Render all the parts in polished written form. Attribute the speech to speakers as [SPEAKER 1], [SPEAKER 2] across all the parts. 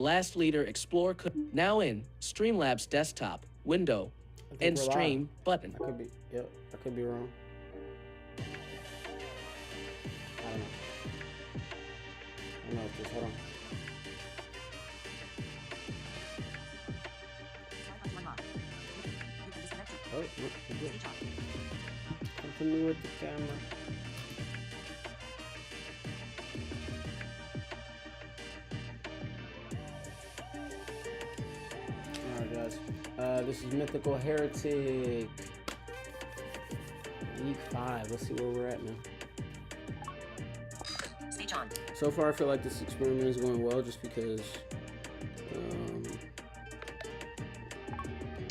[SPEAKER 1] Last leader explore now in Streamlabs desktop window and stream button.
[SPEAKER 2] I could be, yep, I could be wrong. I don't know if this, hold on. Oh, no, we're good. Something with the camera. Alright guys, this is Mythical Heretic Week 5. Let's see where we're at now.
[SPEAKER 3] Speech on.
[SPEAKER 2] So far I feel like this experiment is going well just because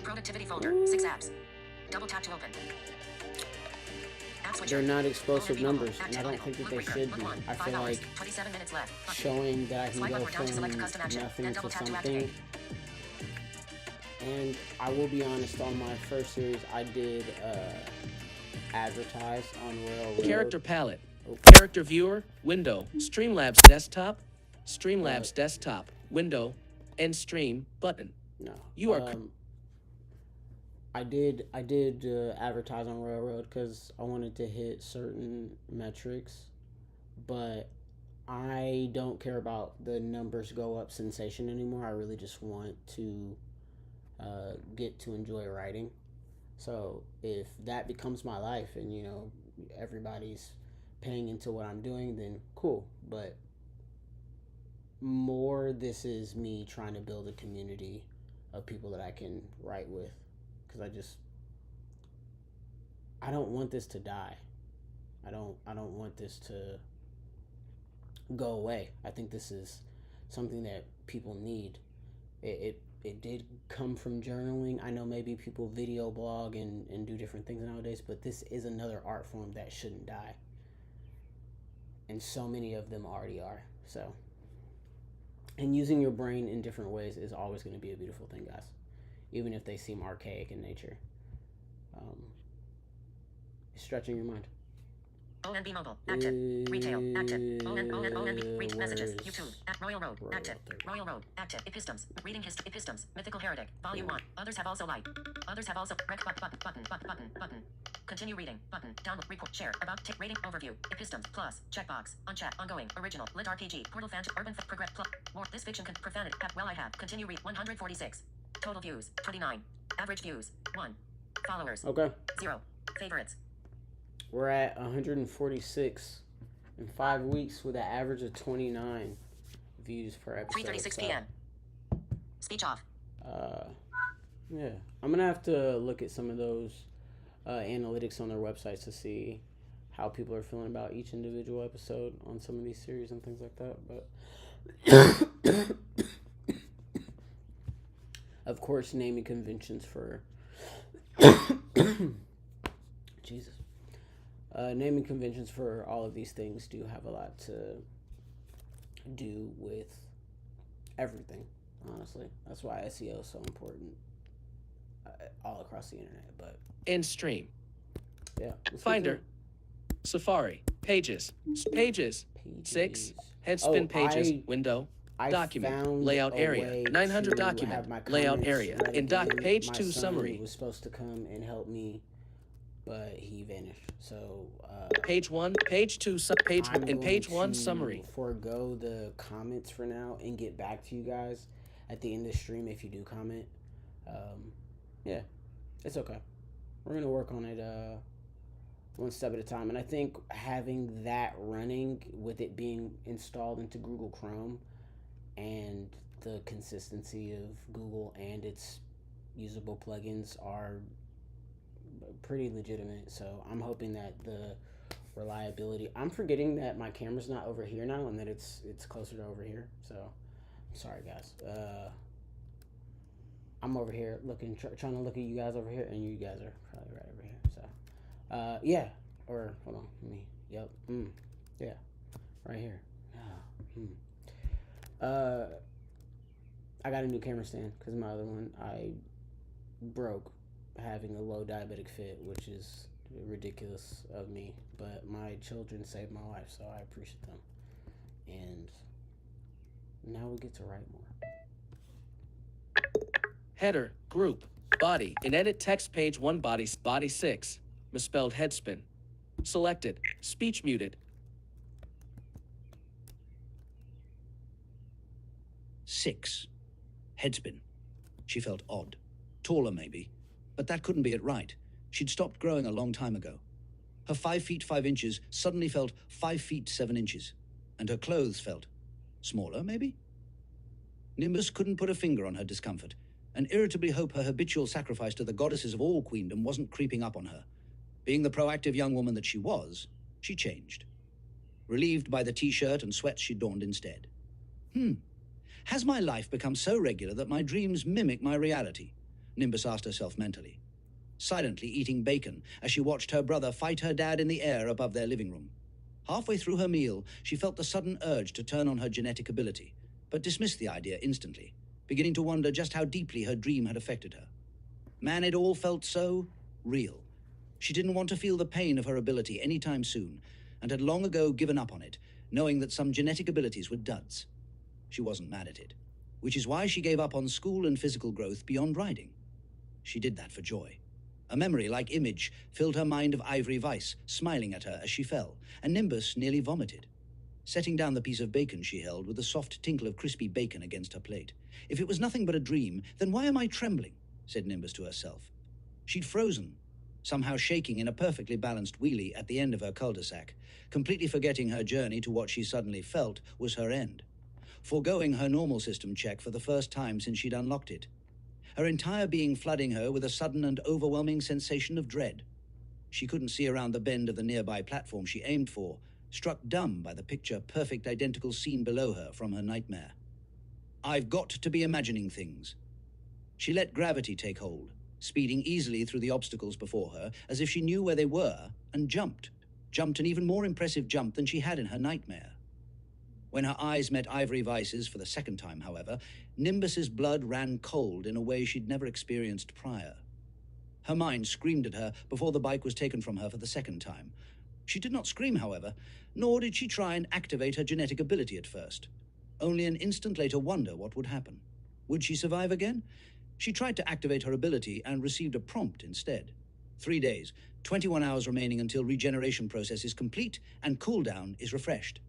[SPEAKER 3] Productivity folder, 6 apps. Double tap to open.
[SPEAKER 2] They're not explosive numbers, and I don't think that they should be. I feel like
[SPEAKER 3] 27 minutes left.
[SPEAKER 2] showing that I can go from nothing to something. And I will be honest, on my first series, I did advertise on RoyalRoad.
[SPEAKER 1] Character palette, character viewer, window, Streamlabs desktop, Streamlabs desktop, window, and stream button.
[SPEAKER 2] No,
[SPEAKER 1] you are.
[SPEAKER 2] I did advertise on RoyalRoad because I wanted to hit certain metrics, but I don't care about the numbers go up sensation anymore. I really just want to get to enjoy writing. So if that becomes my life and, you know, everybody's paying into what I'm doing, then cool. But more, this is me trying to build a community of people that I can write with. Because I don't want this to die. I don't want this to go away. I think this is something that people need. It did come from journaling. I know maybe people video blog and do different things nowadays, but this is another art form that shouldn't die. And so many of them already are. So, and using your brain in different ways is always going to be a beautiful thing, guys. Even if they seem archaic in nature. It's stretching your mind.
[SPEAKER 3] ONB mobile, active. Retail, active. ONB, read messages. YouTube, at RoyalRoad, active. RoyalRoad, active. EPISTEMs, reading history. EPISTEMs, Mythical Heretic, Volume 1. Others have also liked. Others have also rec button. Continue reading, button. Download, report, share, about, take, rating, overview. EPISTEMs, plus, checkbox, unchat, ongoing, original, lit RPG, portal fan, urban, progress, plus, more. This fiction can profanity. Well, I have. Continue read, 146. Total views, 29. Average views, 1. Followers,
[SPEAKER 2] Okay.
[SPEAKER 3] 0. Favorites.
[SPEAKER 2] We're at 146 in 5 weeks with an average of 29 views per episode.
[SPEAKER 3] 3:36 p.m. Speech off.
[SPEAKER 2] Yeah. I'm going to have to look at some of those analytics on their websites to see how people are feeling about each individual episode on some of these series and things like that. But of course, naming conventions for Jesus. Naming conventions for all of these things do have a lot to do with everything, honestly. That's why SEO is so important all across the internet. But
[SPEAKER 1] in stream.
[SPEAKER 2] Yeah.
[SPEAKER 1] Finder. Safari. Pages. 6. Headspin pages. Window. Document. Layout area. 900 document. Layout area. In page 2 summary.
[SPEAKER 2] Was supposed to come and help me, but he vanished. So
[SPEAKER 1] page 1, page 2, page 1 summary.
[SPEAKER 2] Forego the comments for now and get back to you guys at the end of the stream if you do comment. Yeah, it's okay. We're gonna work on it one step at a time. And I think having that running with it being installed into Google Chrome and the consistency of Google and its usable plugins are pretty legitimate. So I'm hoping that the reliability, I'm forgetting that my camera's not over here now and that it's closer to over here. So I'm sorry guys. I'm over here looking, trying to look at you guys over here, and you guys are probably right over here. So yeah, or hold on, yep, yeah, right here. I got a new camera stand because my other one I broke having a low diabetic fit, which is ridiculous of me, but my children saved my life, so I appreciate them. And now we get to write more.
[SPEAKER 1] Header, group, body. In edit text page 1 body 6. Misspelled headspin. Selected. Speech muted.
[SPEAKER 4] 6. Headspin. She felt odd. Taller, maybe. But that couldn't be it right. She'd stopped growing a long time ago. Her 5 feet 5 inches suddenly felt 5 feet 7 inches. And her clothes felt smaller, maybe? Nimbus couldn't put a finger on her discomfort, and irritably hoped her habitual sacrifice to the goddesses of all queendom wasn't creeping up on her. Being the proactive young woman that she was, she changed. Relieved by the t-shirt and sweats she donned instead. Has my life become so regular that my dreams mimic my reality? Nimbus asked herself mentally, silently eating bacon as she watched her brother fight her dad in the air above their living room. Halfway through her meal, she felt the sudden urge to turn on her genetic ability, but dismissed the idea instantly, beginning to wonder just how deeply her dream had affected her. Man, it all felt so real. She didn't want to feel the pain of her ability anytime soon, and had long ago given up on it, knowing that some genetic abilities were duds. She wasn't mad at it, which is why she gave up on school and physical growth beyond riding. She did that for joy. A memory like Image filled her mind of Ivory Vice, smiling at her as she fell, and Nimbus nearly vomited. Setting down the piece of bacon she held with the soft tinkle of crispy bacon against her plate. If it was nothing but a dream, then why am I trembling? Said Nimbus to herself. She'd frozen, somehow shaking in a perfectly balanced wheelie at the end of her cul-de-sac, completely forgetting her journey to what she suddenly felt was her end. Foregoing her normal system check for the first time since she'd unlocked it. Her entire being flooding her with a sudden and overwhelming sensation of dread. She couldn't see around the bend of the nearby platform she aimed for, struck dumb by the picture-perfect identical scene below her from her nightmare. I've got to be imagining things. She let gravity take hold, speeding easily through the obstacles before her as if she knew where they were, and jumped an even more impressive jump than she had in her nightmare. When her eyes met Ivory Vice's for the second time, however, Nimbus's blood ran cold in a way she'd never experienced prior. Her mind screamed at her before the bike was taken from her for the second time. She did not scream, however, nor did she try and activate her genetic ability at first. Only an instant later wonder what would happen. Would she survive again? She tried to activate her ability and received a prompt instead. 3 days, 21 hours remaining until regeneration process is complete and cooldown is refreshed.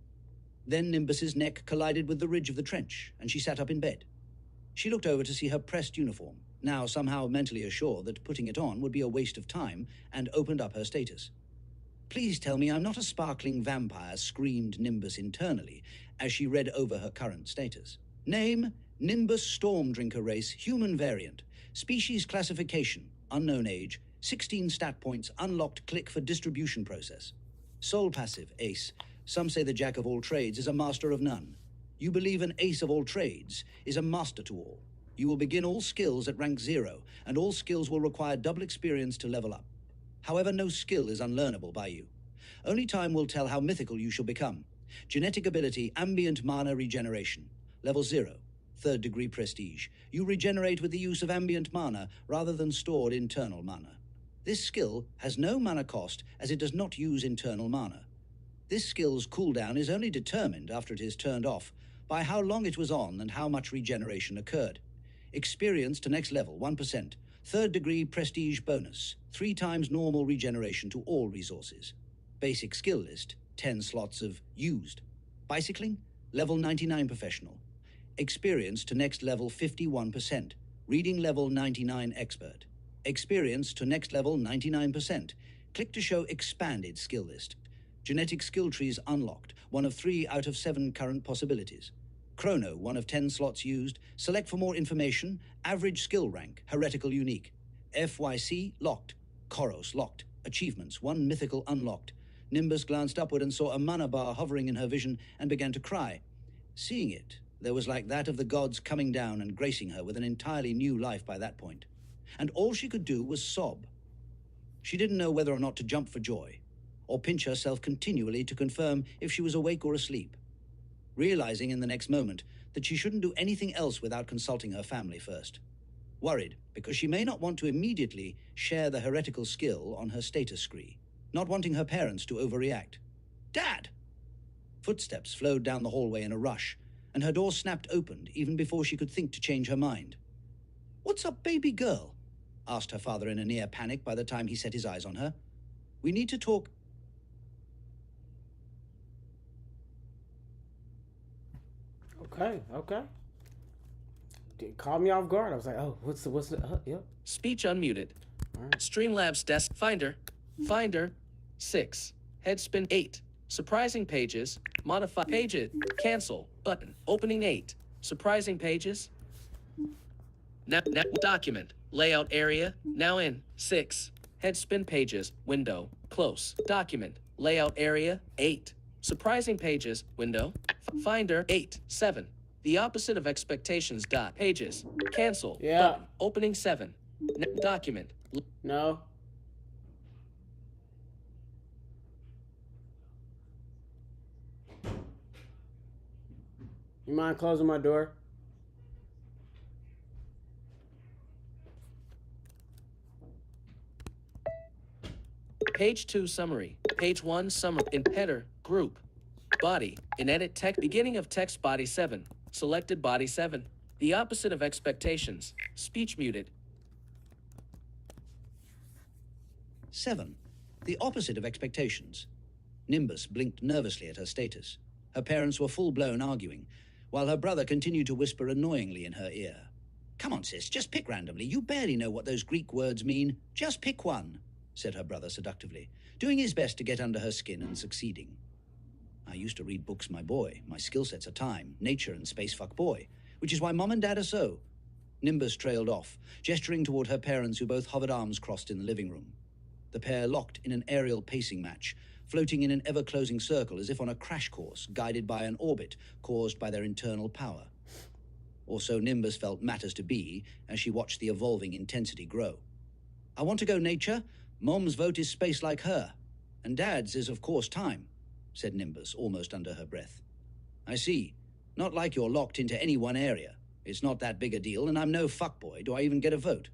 [SPEAKER 4] Then Nimbus's neck collided with the ridge of the trench, and she sat up in bed. She looked over to see her pressed uniform, now somehow mentally assured that putting it on would be a waste of time, and opened up her status. Please tell me I'm not a sparkling vampire, screamed Nimbus internally, as she read over her current status. Name, Nimbus Storm Drinker Race, Human Variant. Species Classification, Unknown Age, 16 stat points, unlocked click for distribution process. Sole Passive, Ace. Some say the Jack of all trades is a master of none. You believe an ace of all trades is a master to all. You will begin all skills at rank 0, and all skills will require double experience to level up. However, no skill is unlearnable by you. Only time will tell how mythical you shall become. Genetic ability, Ambient Mana Regeneration. Level 0, 3rd degree prestige. You regenerate with the use of ambient mana rather than stored internal mana. This skill has no mana cost as it does not use internal mana. This skill's cooldown is only determined after it is turned off by how long it was on and how much regeneration occurred. Experience to next level, 1%. 3rd degree prestige bonus, 3 times normal regeneration to all resources. Basic skill list, 10 slots of used. Bicycling, level 99 professional. Experience to next level 51%. Reading level 99 expert. Experience to next level 99%. Click to show expanded skill list. Genetic skill trees unlocked, 1 of 3 out of 7 current possibilities. Chrono, 1 of 10 slots used. Select for more information. Average skill rank, heretical unique. FYC locked. Koros locked. Achievements, 1 mythical unlocked. Nimbus glanced upward and saw a mana bar hovering in her vision and began to cry. Seeing it, there was like that of the gods coming down and gracing her with an entirely new life by that point. And all she could do was sob. She didn't know whether or not to jump for joy, or pinch herself continually to confirm if she was awake or asleep, realizing in the next moment that she shouldn't do anything else without consulting her family first. Worried, because she may not want to immediately share the heretical skill on her status screen, not wanting her parents to overreact. Dad! Footsteps flowed down the hallway in a rush, and her door snapped open even before she could think to change her mind. "What's up, baby girl?" asked her father in a near panic by the time he set his eyes on her. "We need to talk."
[SPEAKER 2] Okay. It caught me off guard. I was like, oh, what's the, yep.
[SPEAKER 1] Speech unmuted.
[SPEAKER 2] All right.
[SPEAKER 1] Streamlabs desk. Finder. 6. Headspin 8. Surprising pages. Modify pages. Cancel button. Opening 8. Surprising pages. Now document. Layout area. Now in 6. Headspin pages. Window. Close. Document. Layout area 8. Surprising pages. Window. Finder 8. 7. The opposite of expectations. Pages. Cancel.
[SPEAKER 2] Yeah.
[SPEAKER 1] Button. Opening 7. Document.
[SPEAKER 2] No. You mind closing my door?
[SPEAKER 1] Page 2 summary. Page 1 summary. In header. Group. Body. In edit text. Beginning of text. Body 7. Selected body 7. The opposite of expectations. Speech muted.
[SPEAKER 4] 7. The opposite of expectations. Nimbus blinked nervously at her status. Her parents were full-blown arguing, while her brother continued to whisper annoyingly in her ear. "Come on, sis, just pick randomly. You barely know what those Greek words mean. Just pick one," said her brother seductively, doing his best to get under her skin and succeeding. "I used to read books, my boy. My skill sets are time, nature, and spacefuck boy, which is why Mom and Dad are so." Nimbus trailed off, gesturing toward her parents who both hovered arms crossed in the living room. The pair locked in an aerial pacing match, floating in an ever-closing circle as if on a crash course, guided by an orbit caused by their internal power. Also, Nimbus felt matters to be as she watched the evolving intensity grow. "I want to go nature. Mom's vote is space like her. And Dad's is, of course, time," said Nimbus, almost under her breath. "I see. Not like you're locked into any one area. It's not that big a deal, and I'm no fuckboy. Do I even get a vote?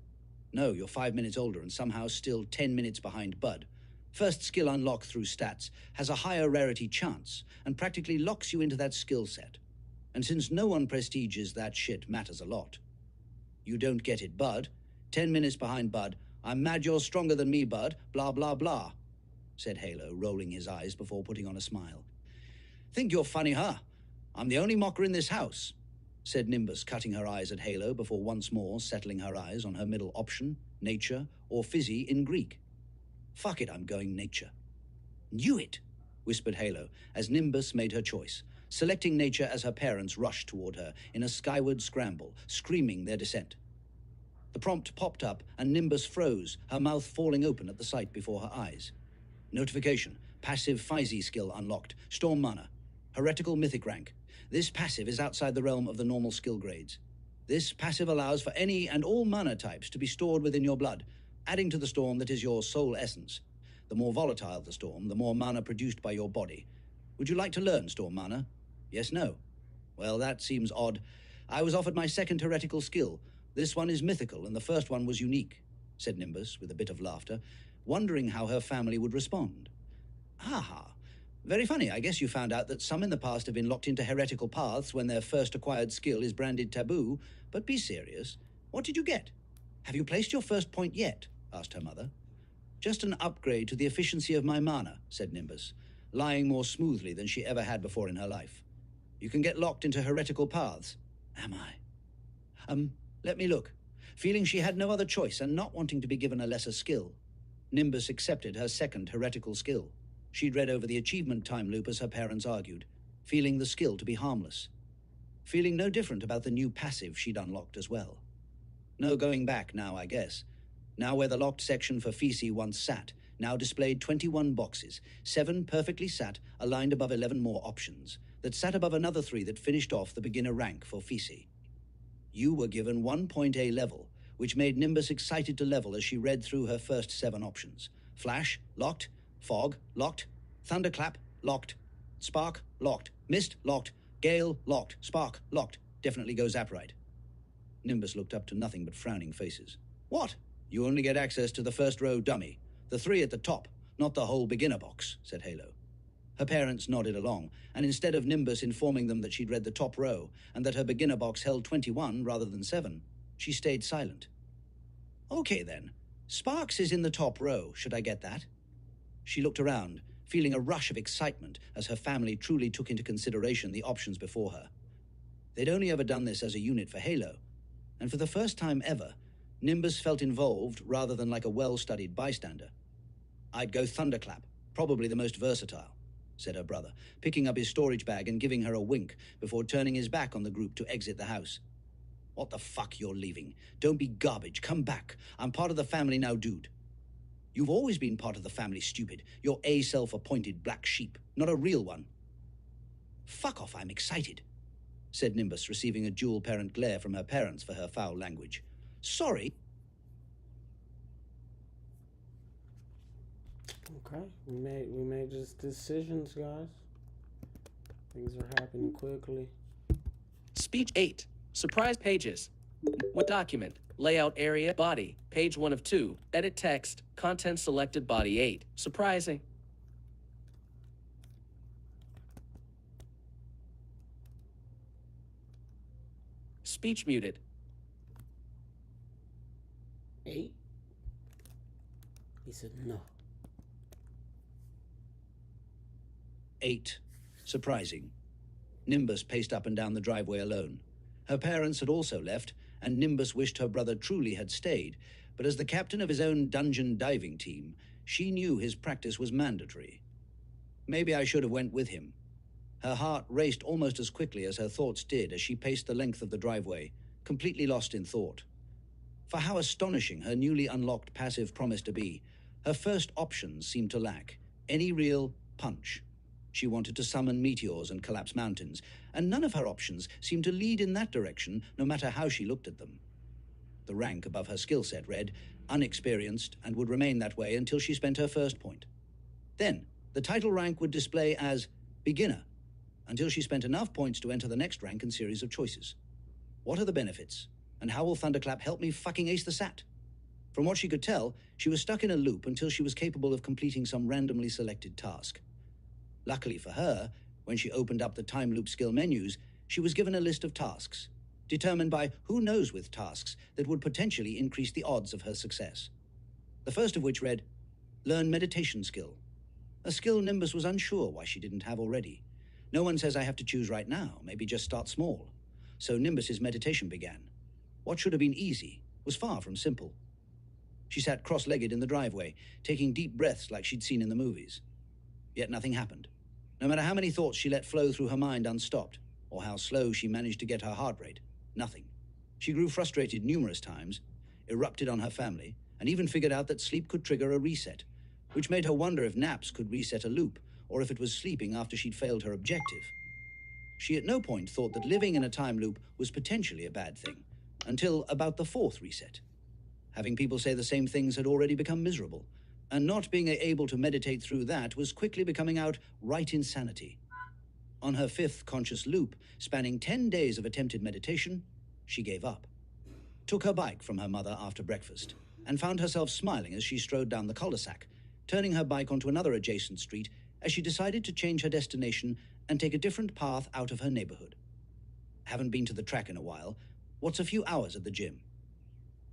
[SPEAKER 4] No, you're 5 minutes older and somehow still 10 minutes behind Bud. First skill unlock through stats has a higher rarity chance and practically locks you into that skill set. And since no one prestiges that shit matters a lot. You don't get it, Bud. 10 minutes behind Bud. I'm mad you're stronger than me, Bud. Blah, blah, blah," said Halo, rolling his eyes before putting on a smile. "Think you're funny, huh? I'm the only mocker in this house," said Nimbus, cutting her eyes at Halo before once more settling her eyes on her middle option, nature, or fizzy in Greek. "Fuck it, I'm going nature." "Knew it," whispered Halo as Nimbus made her choice, selecting nature as her parents rushed toward her in a skyward scramble, screaming their dissent. The prompt popped up and Nimbus froze, her mouth falling open at the sight before her eyes. Notification. Passive Physi skill unlocked. Storm mana. Heretical mythic rank. This passive is outside the realm of the normal skill grades. This passive allows for any and all mana types to be stored within your blood, adding to the storm that is your soul essence. The more volatile the storm, the more mana produced by your body. Would you like to learn storm mana? Yes, no? Well, that seems odd. I was offered my second heretical skill. This one is mythical, and the first one was unique, said Nimbus with a bit of laughter, wondering how her family would respond. Ha. Very funny. I guess you found out that some in the past have been locked into heretical paths when their first acquired skill is branded taboo, but be serious. What did you get? Have you placed your first point yet? Asked her mother. Just an upgrade to the efficiency of my mana, said Nimbus, lying more smoothly than she ever had before in her life. You can get locked into heretical paths. Am I? Let me look. Feeling she had no other choice and not wanting to be given a lesser skill, Nimbus accepted her second heretical skill. She'd read over the achievement time loop as her parents argued, feeling the skill to be harmless. Feeling no different about the new passive she'd unlocked as well. No going back now, I guess. Now where the locked section for Fisi once sat, now displayed 21 boxes, 7 perfectly sat, aligned above 11 more options, that sat above another 3 that finished off the beginner rank for Fisi. You were given 1.A level, which made Nimbus excited to level as she read through her first 7 options. Flash, locked. Fog, locked. Thunderclap, locked. Spark, locked. Mist, locked. Gale, locked. Spark, locked. Definitely go Zaprite. Nimbus looked up to nothing but frowning faces. What? You only get access to the first row dummy. The 3 at the top, not the whole beginner box, said Halo. Her parents nodded along, and instead of Nimbus informing them that she'd read the top row and that her beginner box held 21 rather than 7, She stayed silent. Okay then. Sparks is in the top row, should I get that? She looked around, feeling a rush of excitement as her family truly took into consideration the options before her. They'd only ever done this as a unit for Halo, and for the first time ever, Nimbus felt involved rather than like a well-studied bystander. I'd go Thunderclap, probably the most versatile, said her brother, picking up his storage bag and giving her a wink before turning his back on the group to exit the house. What the fuck, you're leaving? Don't be garbage, come back. I'm part of the family now, dude. You've always been part of the family, stupid. You're a self-appointed black sheep, not a real one. Fuck off, I'm excited, said Nimbus, receiving a dual-parent glare from her parents for her foul language. Sorry.
[SPEAKER 2] Okay, we made just decisions, guys. Things are happening quickly.
[SPEAKER 1] Speech 8. Surprise pages. What document? Layout area, body, page 1 of 2. Edit text, content selected, body 8. Surprising. Speech muted.
[SPEAKER 2] 8? He said no.
[SPEAKER 4] 8. Surprising. Nimbus paced up and down the driveway alone. Her parents had also left, and Nimbus wished her brother truly had stayed, but as the captain of his own dungeon diving team, she knew his practice was mandatory. Maybe I should have went with him. Her heart raced almost as quickly as her thoughts did as she paced the length of the driveway, completely lost in thought. For how astonishing her newly unlocked passive promised to be, her first options seemed to lack any real punch. She wanted to summon meteors and collapse mountains, and none of her options seemed to lead in that direction, no matter how she looked at them. The rank above her skill set read, unexperienced, and would remain that way until she spent her first point. Then, the title rank would display as beginner, until she spent enough points to enter the next rank and series of choices. What are the benefits, and how will Thunderclap help me fucking ace the SAT? From what she could tell, she was stuck in a loop until she was capable of completing some randomly selected task. Luckily for her, when she opened up the time loop skill menus, she was given a list of tasks, determined by who knows with tasks that would potentially increase the odds of her success. The first of which read, Learn Meditation Skill, a skill Nimbus was unsure why she didn't have already. No one says I have to choose right now, maybe just start small. So Nimbus's meditation began. What should have been easy was far from simple. She sat cross-legged in the driveway, taking deep breaths like she'd seen in the movies. Yet nothing happened. No matter how many thoughts she let flow through her mind unstopped, or how slow she managed to get her heart rate, nothing. She grew frustrated numerous times, erupted on her family, and even figured out that sleep could trigger a reset, which made her wonder if naps could reset a loop, or if it was sleeping after she'd failed her objective. She at no point thought that living in a time loop was potentially a bad thing, until about the 4th reset. Having people say the same things had already become miserable, and not being able to meditate through that was quickly becoming outright insanity. On her 5th conscious loop, spanning 10 days of attempted meditation, she gave up, took her bike from her mother after breakfast, and found herself smiling as she strode down the cul-de-sac, turning her bike onto another adjacent street as she decided to change her destination and take a different path out of her neighborhood. Haven't been to the track in a while. What's a few hours at the gym?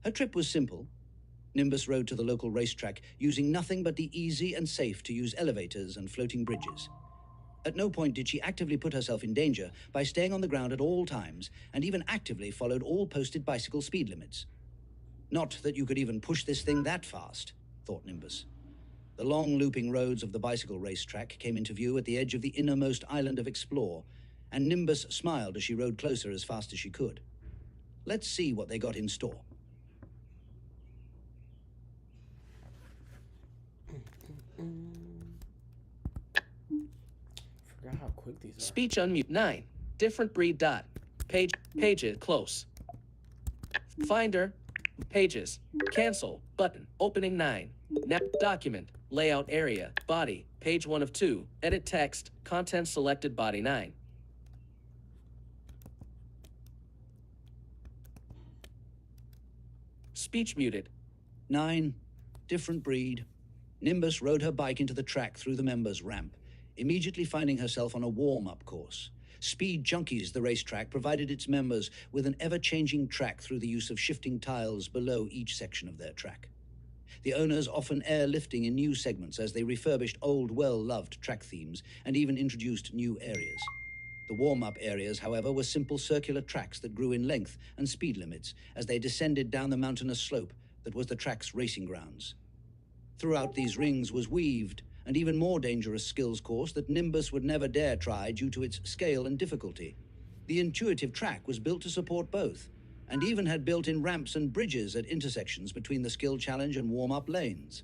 [SPEAKER 4] Her trip was simple. Nimbus rode to the local racetrack using nothing but the easy and safe to use elevators and floating bridges. At no point did she actively put herself in danger by staying on the ground at all times and even actively followed all posted bicycle speed limits. Not that you could even push this thing that fast, thought Nimbus. The long looping roads of the bicycle racetrack came into view at the edge of the innermost island of Explore, and Nimbus smiled as she rode closer as fast as she could. Let's see what they got in store.
[SPEAKER 2] Forgot how quick these are.
[SPEAKER 1] Speech unmute 9. Different breed dot. Pages close. Finder. Pages. Cancel. Button. Opening 9. Document. Layout area. Body. Page 1 of 2. Edit text. Content selected. Body 9. Speech muted.
[SPEAKER 4] 9. Different breed. Nimbus rode her bike into the track through the members' ramp, immediately finding herself on a warm-up course, Speed Junkies, the racetrack, provided its members with an ever-changing track through the use of shifting tiles below each section of their track. The owners often airlifting in new segments as they refurbished old, well-loved track themes and even introduced new areas. The warm-up areas, however, were simple circular tracks that grew in length and speed limits as they descended down the mountainous slope that was the track's racing grounds. Throughout these rings was weaved an even more dangerous skills course that Nimbus would never dare try due to its scale and difficulty. The intuitive track was built to support both, and even had built-in ramps and bridges at intersections between the skill challenge and warm-up lanes,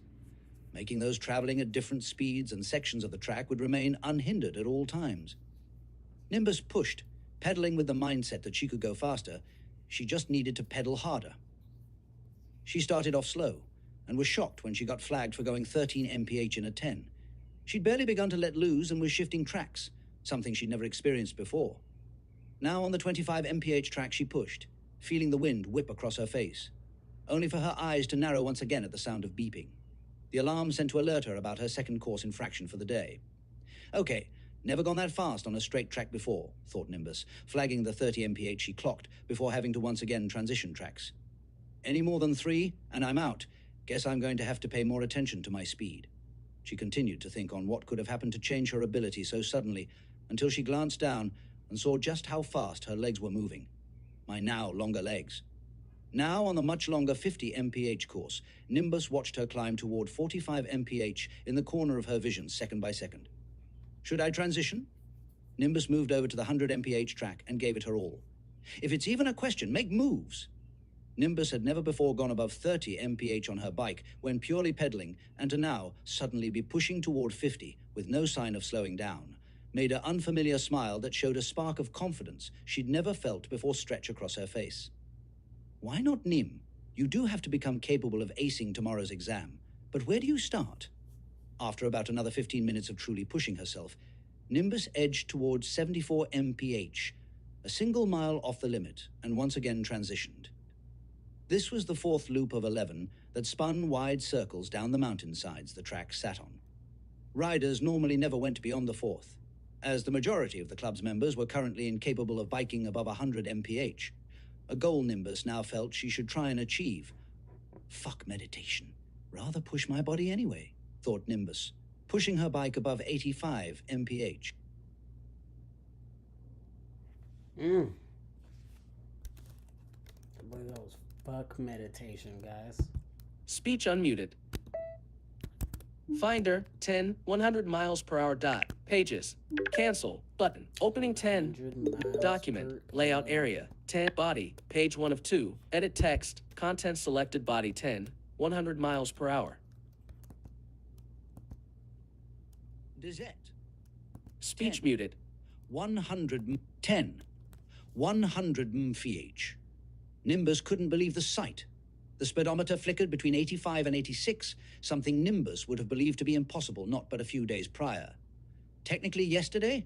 [SPEAKER 4] making those traveling at different speeds and sections of the track would remain unhindered at all times. Nimbus pushed, pedaling with the mindset that she could go faster. She just needed to pedal harder. She started off slow, and was shocked when she got flagged for going 13 mph in a 10. She'd barely begun to let loose and was shifting tracks, something she'd never experienced before. Now on the 25 mph track she pushed, feeling the wind whip across her face, only for her eyes to narrow once again at the sound of beeping. The alarm sent to alert her about her second course infraction for the day. Okay, never gone that fast on a straight track before, thought Nimbus, flagging the 30 mph she clocked before having to once again transition tracks. Any more than 3, and I'm out. Guess I'm going to have to pay more attention to my speed. She continued to think on what could have happened to change her ability so suddenly, until she glanced down and saw just how fast her legs were moving. My now longer legs. Now on the much longer 50 mph course, Nimbus watched her climb toward 45 mph in the corner of her vision second by second. Should I transition? Nimbus moved over to the 100 mph track and gave it her all. If it's even a question, make moves. Nimbus had never before gone above 30 mph on her bike when purely pedaling, and to now suddenly be pushing toward 50 with no sign of slowing down made her unfamiliar smile that showed a spark of confidence she'd never felt before stretch across her face. Why not Nim? You do have to become capable of acing tomorrow's exam, but where do you start? After about another 15 minutes of truly pushing herself, Nimbus edged towards 74 mph, a single mile off the limit, and once again transitioned. This was the fourth loop of 11 that spun wide circles down the mountainsides the track sat on. Riders normally never went beyond the fourth, as the majority of the club's members were currently incapable of biking above 100 mph, a goal Nimbus now felt she should try and achieve. Fuck meditation. Rather push my body anyway, thought Nimbus, pushing her bike above 85 mph.
[SPEAKER 2] I believe that was fuck meditation, guys.
[SPEAKER 1] Speech unmuted. Finder, 10, 100 miles per hour dot. Pages. Cancel. Button. Opening 10. Document. Layout area. 10. Body. Page 1 of 2. Edit text. Content selected. Body 10. 100 miles per hour.
[SPEAKER 4] Dizette.
[SPEAKER 1] Speech
[SPEAKER 4] 10.
[SPEAKER 1] muted.
[SPEAKER 4] 110. 100 mph. Nimbus couldn't believe the sight. The speedometer flickered between 85 and 86, something Nimbus would have believed to be impossible not but a few days prior. Technically yesterday,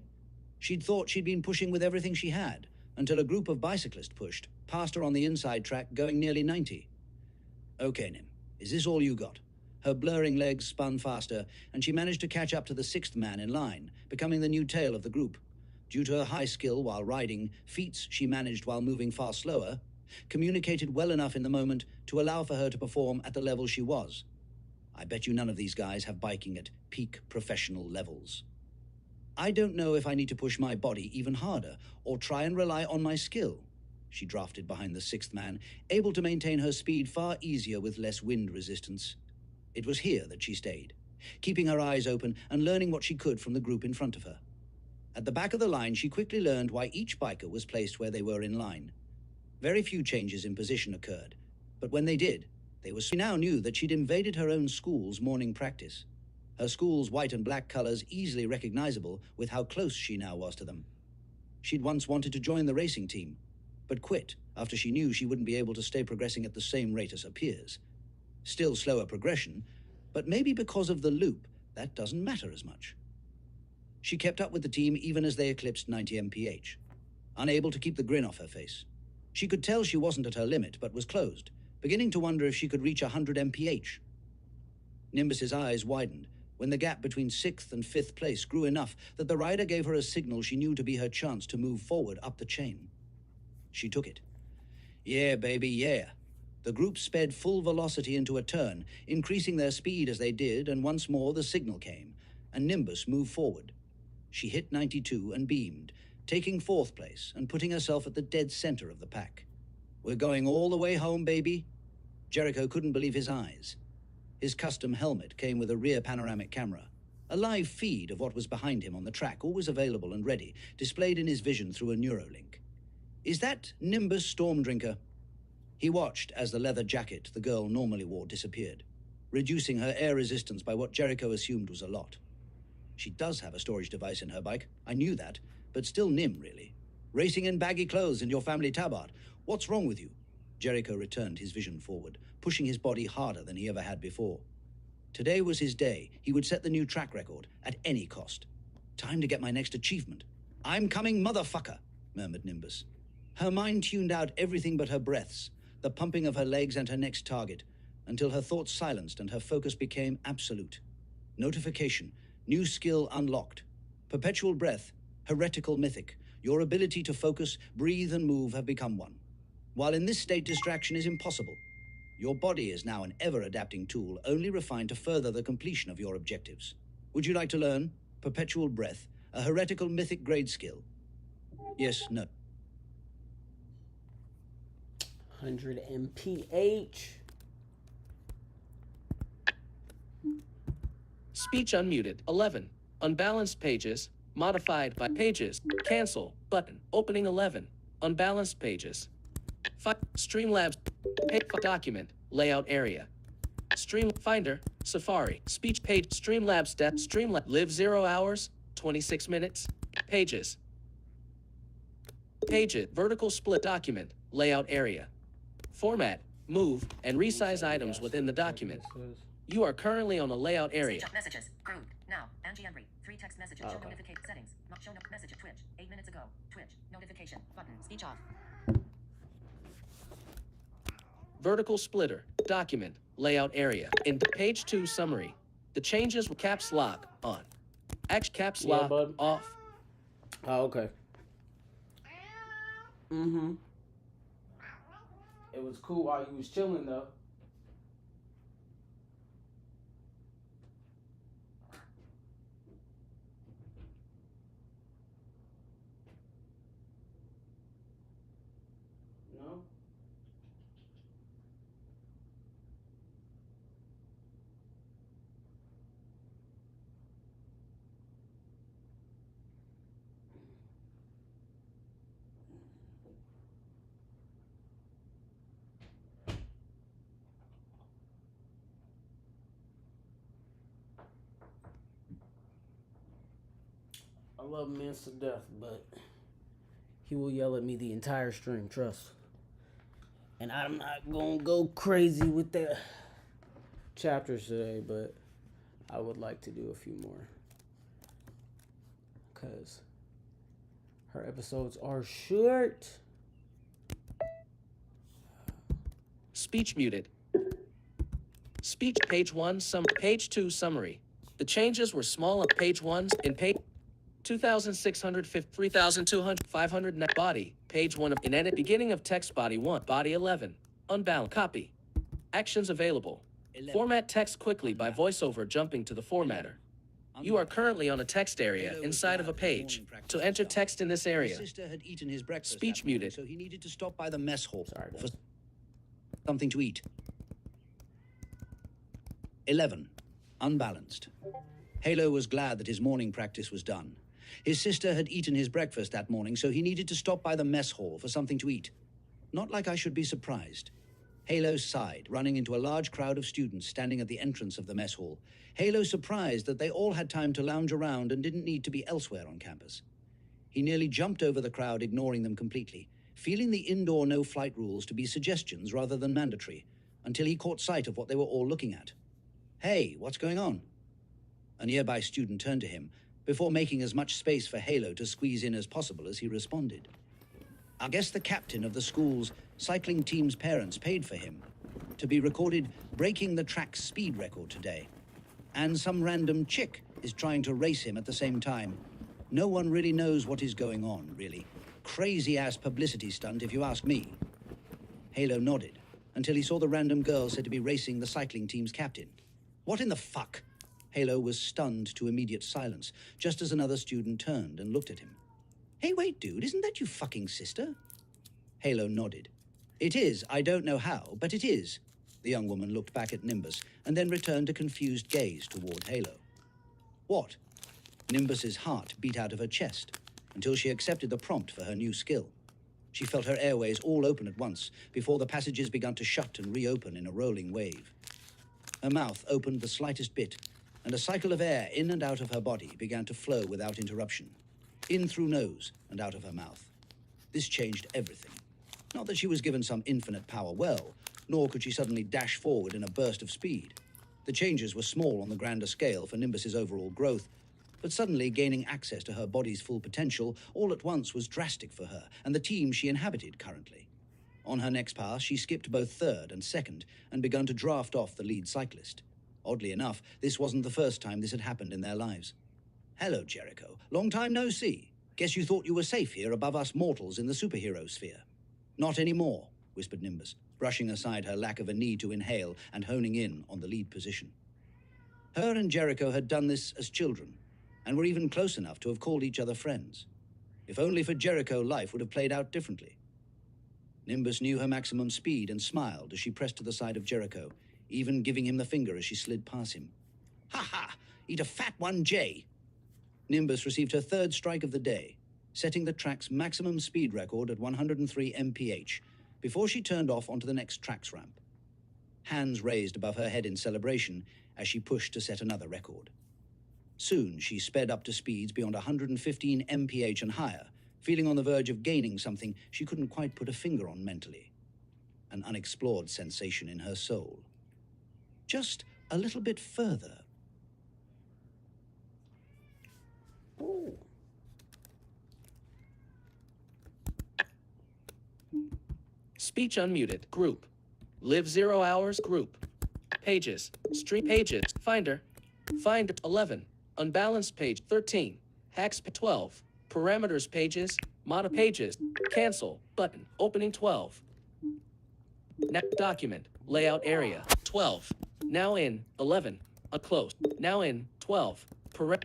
[SPEAKER 4] she'd thought she'd been pushing with everything she had, until a group of bicyclists pushed, past her on the inside track going nearly 90. Okay, Nim, is this all you got? Her blurring legs spun faster, and she managed to catch up to the sixth man in line, becoming the new tail of the group. Due to her high skill while riding, feats she managed while moving far slower, communicated well enough in the moment to allow for her to perform at the level she was. I bet you none of these guys have biking at peak professional levels. I don't know if I need to push my body even harder or try and rely on my skill. She drafted behind the sixth man, able to maintain her speed far easier with less wind resistance. It was here that she stayed, keeping her eyes open and learning what she could from the group in front of her. At the back of the line, she quickly learned why each biker was placed where they were in line. Very few changes in position occurred, but when they did, she now knew that she'd invaded her own school's morning practice. Her school's white and black colors easily recognizable with how close she now was to them. She'd once wanted to join the racing team, but quit after she knew she wouldn't be able to stay progressing at the same rate as her peers. Still slower progression, but maybe because of the loop, that doesn't matter as much. She kept up with the team even as they eclipsed 90 mph, unable to keep the grin off her face. She could tell she wasn't at her limit, but was closed, beginning to wonder if she could reach 100 mph. Nimbus's eyes widened when the gap between 6th and 5th place grew enough that the rider gave her a signal she knew to be her chance to move forward up the chain. She took it. Yeah, baby, yeah. The group sped full velocity into a turn, increasing their speed as they did, and once more the signal came, and Nimbus moved forward. She hit 92 and beamed, taking 4th place and putting herself at the dead center of the pack. We're going all the way home, baby? Jericho couldn't believe his eyes. His custom helmet came with a rear panoramic camera, a live feed of what was behind him on the track, always available and ready, displayed in his vision through a Neuralink. Is that Nimbus Stormdrinker? He watched as the leather jacket the girl normally wore disappeared, reducing her air resistance by what Jericho assumed was a lot. She does have a storage device in her bike. I knew that, but still Nim, really. Racing in baggy clothes in your family tabard. What's wrong with you? Jericho returned his vision forward, pushing his body harder than he ever had before. Today was his day. He would set the new track record at any cost. Time to get my next achievement. I'm coming, motherfucker, murmured Nimbus. Her mind tuned out everything but her breaths, the pumping of her legs and her next target, until her thoughts silenced and her focus became absolute. Notification. New skill unlocked. Perpetual breath. Heretical mythic. Your ability to focus, breathe, and move have become one. While in this state, distraction is impossible. Your body is now an ever-adapting tool, only refined to further the completion of your objectives. Would you like to learn? Perpetual breath. A heretical mythic grade skill. Yes, no.
[SPEAKER 2] 100 mph.
[SPEAKER 1] Speech unmuted. 11. Unbalanced pages. Modified by pages. Cancel. Button. Opening 11. Unbalanced pages. 5. Streamlabs. Document. Layout area. Stream Finder. Safari. Speech page. Streamlabs stat. Streamlab. Live 0 hours. 26 minutes. Pages. Pages. Vertical split document. Layout area. Format. Move and resize items within the document. You are currently on a layout area.
[SPEAKER 3] Speech messages. Group. Now. Angie Embry. 3 text messages. Show notification. Settings. Not show message. Twitch. 8 minutes ago. Twitch. Notification. Button. Speech off.
[SPEAKER 1] Vertical splitter. Document. Layout area. In page 2 summary. The changes were caps lock on. Caps lock off.
[SPEAKER 2] Oh, okay. It was cool while you was chilling though. No? I love Mance to death, but he will yell at me the entire stream, trust. And I'm not gonna go crazy with the chapters today, but I would like to do a few more. Because her episodes are short.
[SPEAKER 1] Speech muted. Speech page 1 page 2 summary. The changes were small on page 1 in page 2,650, 3,200, 500 body, page 1 of in edit, beginning of text body 1, body 11, unbound, copy. Actions available.
[SPEAKER 4] 11.
[SPEAKER 1] Format text quickly by voiceover jumping to the formatter. You are currently on a text area inside of a page. To enter text in this area.
[SPEAKER 4] His sister had eaten his breakfast.
[SPEAKER 1] Speech
[SPEAKER 4] that morning,
[SPEAKER 1] muted.
[SPEAKER 4] so he needed to stop by the mess hall
[SPEAKER 2] Sorry,
[SPEAKER 4] for
[SPEAKER 2] guys.
[SPEAKER 4] something to eat. 11. Unbalanced. Halo was glad that his morning practice was done. His sister had eaten his breakfast that morning, so he needed to stop by the mess hall for something to eat. Not like I should be surprised. Halo sighed, running into a large crowd of students standing at the entrance of the mess hall. Halo surprised that they all had time to lounge around and didn't need to be elsewhere on campus. He nearly jumped over the crowd, ignoring them completely, feeling the indoor no-flight rules to be suggestions rather than mandatory, until he caught sight of what they were all looking at. Hey, what's going on? A nearby student turned to him, before making as much space for Halo to squeeze in as possible as he responded. I guess the captain of the school's cycling team's parents paid for him to be recorded breaking the track's speed record today. And some random chick is trying to race him at the same time. No one really knows what is going on, really. Crazy-ass publicity stunt, if you ask me. Halo nodded, until he saw the random girl said to be racing the cycling team's captain. What in the fuck? Halo was stunned to immediate silence, just as another student turned and looked at him. Hey, wait, dude, isn't that your fucking sister? Halo nodded. It is, I don't know how, but it is. The young woman looked back at Nimbus, and then returned a confused gaze toward Halo. What? Nimbus's heart beat out of her chest, until she accepted the prompt for her new skill. She felt her airways all open at once, before the passages began to shut and reopen in a rolling wave. Her mouth opened the slightest bit, and a cycle of air in and out of her body began to flow without interruption. In through nose and out of her mouth. This changed everything. Not that she was given some infinite power well, nor could she suddenly dash forward in a burst of speed. The changes were small on the grander scale for Nimbus's overall growth, but suddenly gaining access to her body's full potential all at once was drastic for her and the team she inhabited currently. On her next pass, she skipped both third and second and began to draft off the lead cyclist. Oddly enough, this wasn't the first time this had happened in their lives. Hello, Jericho. Long time no see. Guess you thought you were safe here above us mortals in the superhero sphere. Not anymore, whispered Nimbus, brushing aside her lack of a need to inhale and honing in on the lead position. Her and Jericho had done this as children, and were even close enough to have called each other friends. If only for Jericho, life would have played out differently. Nimbus knew her maximum speed and smiled as she pressed to the side of Jericho, even giving him the finger as she slid past him. Ha ha! Eat a fat one, Jay! Nimbus received her third strike of the day, setting the track's maximum speed record at 103 mph, before she turned off onto the next track's ramp. Hands raised above her head in celebration as she pushed to set another record. Soon, she sped up to speeds beyond 115 mph and higher, feeling on the verge of gaining something she couldn't quite put a finger on mentally. An unexplored sensation in her soul. Just a little bit further.
[SPEAKER 2] Ooh.
[SPEAKER 1] Speech unmuted. Group. Live 0 hours. Group. Pages. Stream pages. Finder. Find 11. Unbalanced page 13. Hacks 12. Parameters pages. Moda pages. Cancel. Button. Opening 12. Next document. Layout area 12. Now in 11. Closed. Now in 12.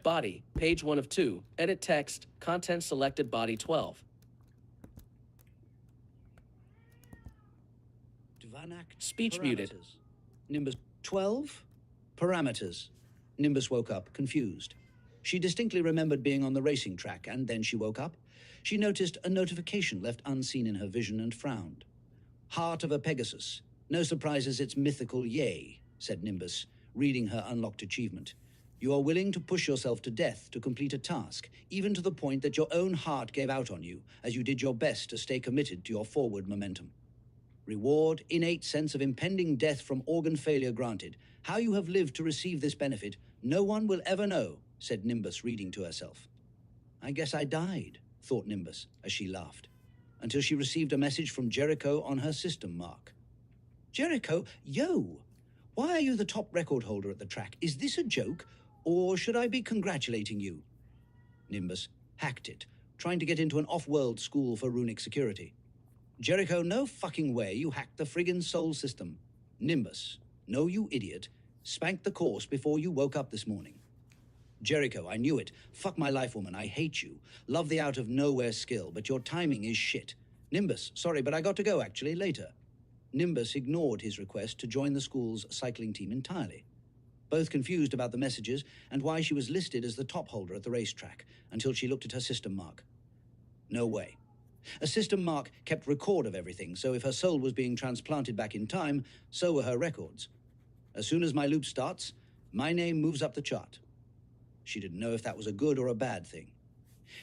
[SPEAKER 1] Body. Page 1 of 2. Edit text. Content selected. Body 12. Speech muted.
[SPEAKER 4] Nimbus 12? Parameters. Nimbus woke up, confused. She distinctly remembered being on the racing track, and then she woke up. She noticed a notification left unseen in her vision and frowned. Heart of a Pegasus. No surprises, it's mythical, yay, said Nimbus, reading her unlocked achievement. You are willing to push yourself to death to complete a task, even to the point that your own heart gave out on you, as you did your best to stay committed to your forward momentum. Reward, innate sense of impending death from organ failure granted. How you have lived to receive this benefit, no one will ever know, said Nimbus, reading to herself. I guess I died, thought Nimbus, as she laughed, until she received a message from Jericho on her system mark. Jericho, yo! Why are you the top record holder at the track? Is this a joke, or should I be congratulating you? Nimbus hacked it, trying to get into an off-world school for runic security. Jericho, no fucking way you hacked the friggin' soul system. Nimbus, no you idiot, spanked the course before you woke up this morning. Jericho, I knew it. Fuck my life, woman, I hate you. Love the out-of-nowhere skill, but your timing is shit. Nimbus, sorry, but I got to go, actually, later. Nimbus ignored his request to join the school's cycling team entirely. Both confused about the messages and why she was listed as the top holder at the racetrack, until she looked at her system mark. No way. A system mark kept record of everything, so if her soul was being transplanted back in time, so were her records. As soon as my loop starts, my name moves up the chart. She didn't know if that was a good or a bad thing.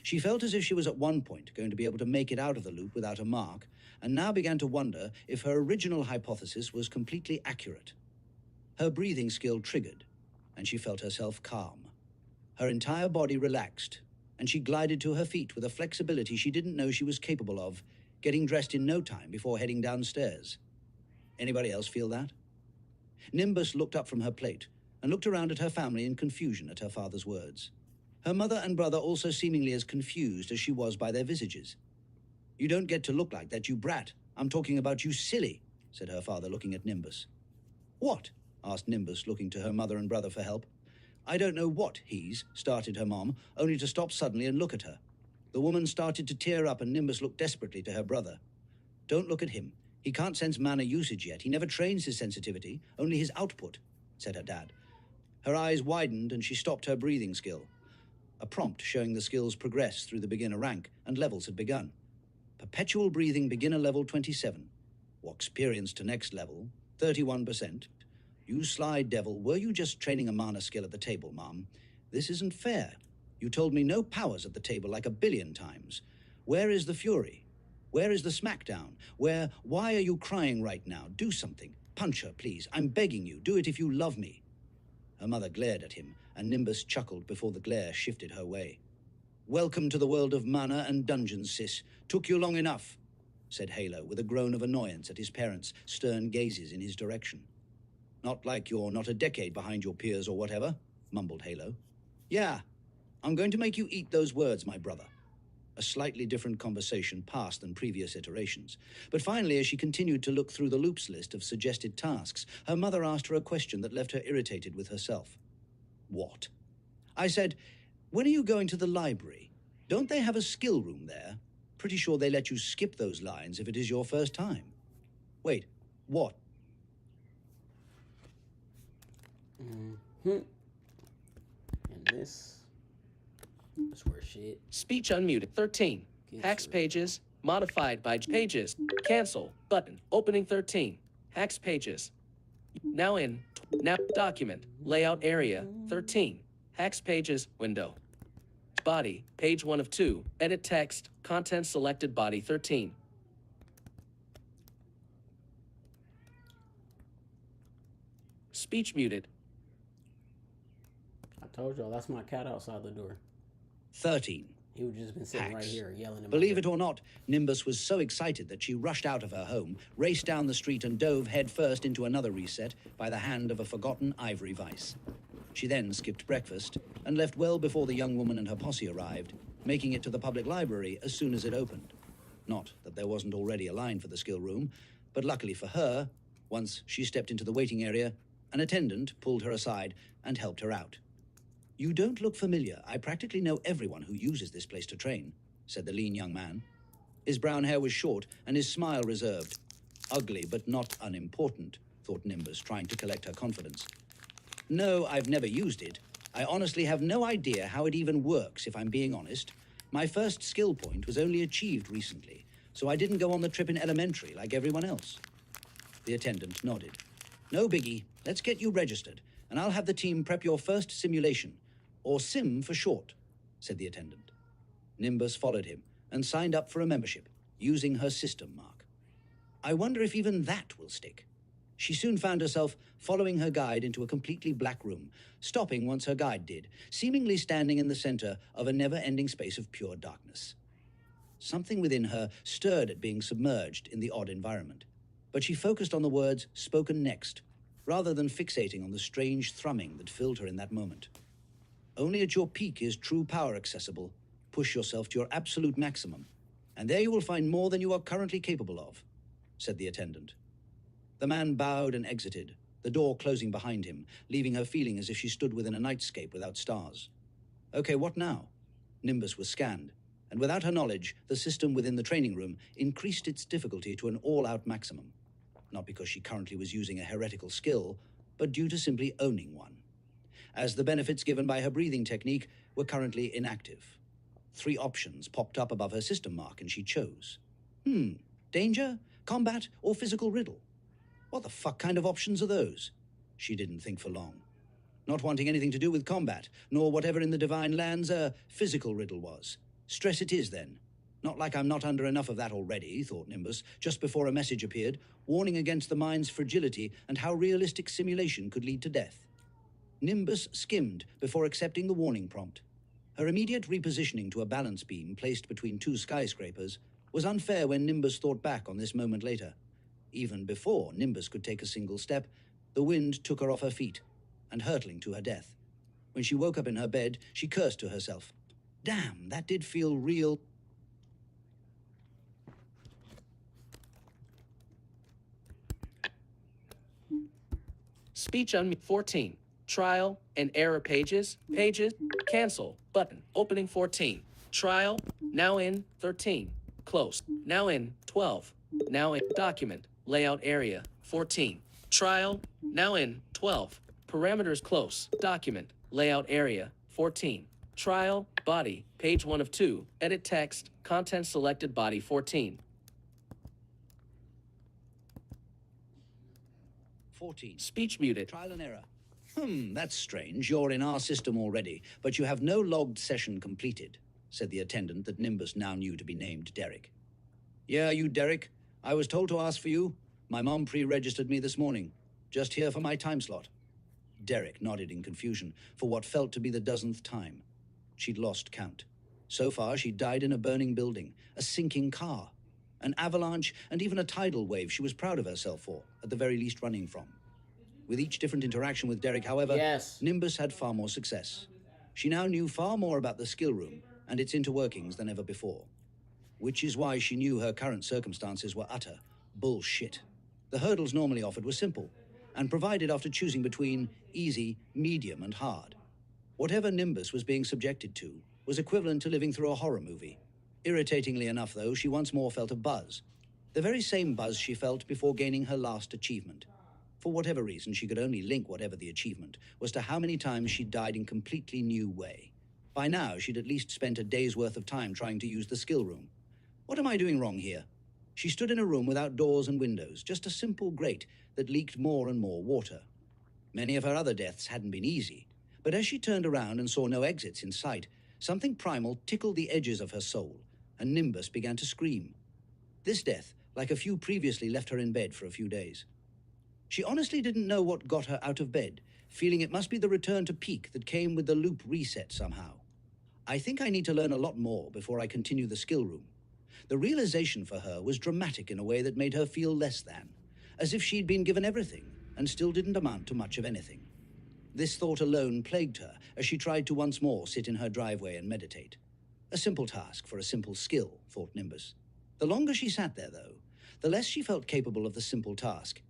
[SPEAKER 4] She felt as if she was at one point going to be able to make it out of the loop without a mark, and now began to wonder if her original hypothesis was completely accurate. Her breathing skill triggered, and she felt herself calm. Her entire body relaxed, and she glided to her feet with a flexibility she didn't know she was capable of, getting dressed in no time before heading downstairs. Anybody else feel that? Nimbus looked up from her plate, and looked around at her family in confusion at her father's words. Her mother and brother also seemingly as confused as she was by their visages. "You don't get to look like that, you brat. I'm talking about you silly," said her father, looking at Nimbus. "What?" asked Nimbus, looking to her mother and brother for help. "I don't know what he's," started her mom, only to stop suddenly and look at her. The woman started to tear up, and Nimbus looked desperately to her brother. "Don't look at him. He can't sense mana usage yet. He never trains his sensitivity, only his output," said her dad. Her eyes widened, and she stopped her breathing skill. A prompt showing the skill's progress through the beginner rank, and levels had begun. Perpetual breathing beginner level 27. Experience to next level, 31%. You sly devil, were you just training a mana skill at the table, Mom? This isn't fair. You told me no powers at the table like 1,000,000,000 times. Where is the fury? Where is the smackdown? Why are you crying right now? Do something. Punch her, please. I'm begging you. Do it if you love me. Her mother glared at him, and Nimbus chuckled before the glare shifted her way. "Welcome to the world of mana and dungeons, sis. Took you long enough," said Halo, with a groan of annoyance at his parents' stern gazes in his direction. "Not like you're not a decade behind your peers or whatever," mumbled Halo. "Yeah, I'm going to make you eat those words, my brother." A slightly different conversation passed than previous iterations. But finally, as she continued to look through the loops list of suggested tasks, her mother asked her a question that left her irritated with herself. "What?" I said, "When are you going to the library? Don't they have a skill room there? Pretty sure they let you skip those lines if it is your first time." "Wait, what?"
[SPEAKER 2] And this is where shit.
[SPEAKER 1] Speech unmuted. 13. Hacks pages. Modified by pages. Cancel. Button. Opening 13. Hacks pages. Now in. Now document. Layout area. 13. Hacks pages. Window. Body. Page 1 of 2. Edit text. Content selected. Body 13. Speech muted.
[SPEAKER 2] I told y'all, that's my cat outside the door.
[SPEAKER 4] 13.
[SPEAKER 2] He would just been sitting right
[SPEAKER 4] Hacks.
[SPEAKER 2] here yelling at me.
[SPEAKER 4] Believe it or not, Nimbus was so excited that she rushed out of her home, raced down the street, and dove headfirst into another reset by the hand of a forgotten ivory vice. She then skipped breakfast and left well before the young woman and her posse arrived, making it to the public library as soon as it opened. Not that there wasn't already a line for the skill room, but luckily for her, once she stepped into the waiting area, an attendant pulled her aside and helped her out. "You don't look familiar. I practically know everyone who uses this place to train," said the lean young man. His brown hair was short and his smile reserved. Ugly, but not unimportant, thought Nimbus, trying to collect her confidence. "No, I've never used it. I honestly have no idea how it even works, if I'm being honest. My first skill point was only achieved recently, so I didn't go on the trip in elementary like everyone else." The attendant nodded. "No biggie. Let's get you registered, and I'll have the team prep your first simulation. Or SIM for short," said the attendant. Nimbus followed him and signed up for a membership, using her system mark. I wonder if even that will stick. She soon found herself following her guide into a completely black room, stopping once her guide did, seemingly standing in the center of a never-ending space of pure darkness. Something within her stirred at being submerged in the odd environment, but she focused on the words spoken next, rather than fixating on the strange thrumming that filled her in that moment. "Only at your peak is true power accessible. Push yourself to your absolute maximum, and there you will find more than you are currently capable of," said the attendant. The man bowed and exited, the door closing behind him, leaving her feeling as if she stood within a nightscape without stars. Okay, what now? Nimbus was scanned, and without her knowledge, the system within the training room increased its difficulty to an all-out maximum. Not because she currently was using a heretical skill, but due to simply owning one, as the benefits given by her breathing technique were currently inactive. 3 options popped up above her system mark, and she chose. Danger, combat, or physical riddle? What the fuck kind of options are those? She didn't think for long. Not wanting anything to do with combat, nor whatever in the Divine Lands a physical riddle was. Stress it is, then. Not like I'm not under enough of that already, thought Nimbus, just before a message appeared, warning against the mind's fragility and how realistic simulation could lead to death. Nimbus skimmed before accepting the warning prompt. Her immediate repositioning to a balance beam placed between 2 skyscrapers was unfair when Nimbus thought back on this moment later. Even before Nimbus could take a single step, the wind took her off her feet. and hurtling to her death. When she woke up in her bed, she cursed to herself. Damn, that did feel real.
[SPEAKER 1] Speech on 14. Trial and error pages. Pages. Cancel. Button. Opening 14. Trial. Now in 13. Close. Now in 12. Now in document. Layout area 14. Trial. Now in 12. Parameters close. Document. Layout area 14. Trial. Body. Page 1 of 2. Edit text. Content selected. Body 14.
[SPEAKER 4] 14.
[SPEAKER 1] Speech muted.
[SPEAKER 4] Trial and error. That's strange. You're in our system already, but you have no logged session completed, said the attendant that Nimbus now knew to be named Derek. Yeah, you Derek. I was told to ask for you. My mom pre-registered me this morning. Just here for my time slot. Derek nodded in confusion for what felt to be the dozenth time. She'd lost count. So far, she'd died in a burning building, a sinking car, an avalanche, and even a tidal wave she was proud of herself for, at the very least running from. With each different interaction with Derek, however, Nimbus had far more success. She now knew far more about the skill room and its interworkings than ever before. Which is why she knew her current circumstances were utter bullshit. The hurdles normally offered were simple, and provided after choosing between easy, medium, and hard. Whatever Nimbus was being subjected to was equivalent to living through a horror movie. Irritatingly enough, though, she once more felt a buzz. The very same buzz she felt before gaining her last achievement. For whatever reason, she could only link whatever the achievement was to how many times she'd died in completely new way. By now, she'd at least spent a day's worth of time trying to use the skill room. What am I doing wrong here? She stood in a room without doors and windows, just a simple grate that leaked more and more water. Many of her other deaths hadn't been easy, but as she turned around and saw no exits in sight, something primal tickled the edges of her soul, and Nimbus began to scream. This death, like a few previously, left her in bed for a few days. She honestly didn't know what got her out of bed, feeling it must be the return to peak that came with the loop reset somehow. I think I need to learn a lot more before I continue the skill room. The realization for her was dramatic in a way that made her feel less than, as if she'd been given everything and still didn't amount to much of anything. This thought alone plagued her as she tried to once more sit in her driveway and meditate. A simple task for a simple skill, thought Nimbus. The longer she sat there, though, the less she felt capable of the simple task.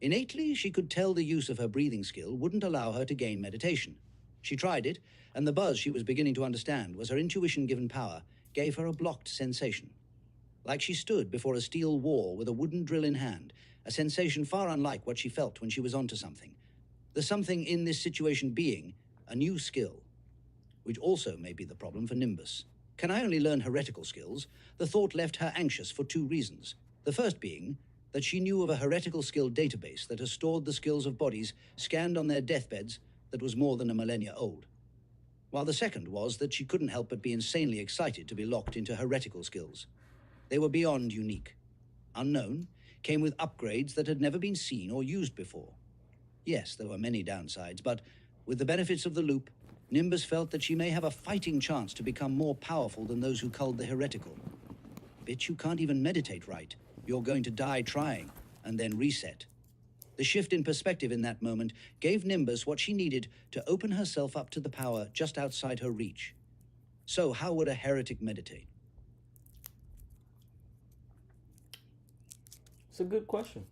[SPEAKER 4] Innately, she could tell the use of her breathing skill wouldn't allow her to gain meditation. She tried it, and the buzz she was beginning to understand was her intuition-given power gave her a blocked sensation. Like she stood before a steel wall with a wooden drill in hand, a sensation far unlike what she felt when she was onto something. The something in this situation being a new skill, which also may be the problem for Nimbus. Can I only learn heretical skills? The thought left her anxious for two reasons. The first being that she knew of a heretical skill database that has stored the skills of bodies scanned on their deathbeds that was more than a millennia old. While the second was that she couldn't help but be insanely excited to be locked into heretical skills. They were beyond unique. Unknown, came with upgrades that had never been seen or used before. Yes, there were many downsides, but with the benefits of the loop, Nimbus felt that she may have a fighting chance to become more powerful than those who culled the heretical. Bitch, you can't even meditate right. You're going to die trying, and then reset. The shift in perspective in that moment gave Nimbus what she needed to open herself up to the power just outside her reach. So how would a heretic meditate?
[SPEAKER 2] It's a good question.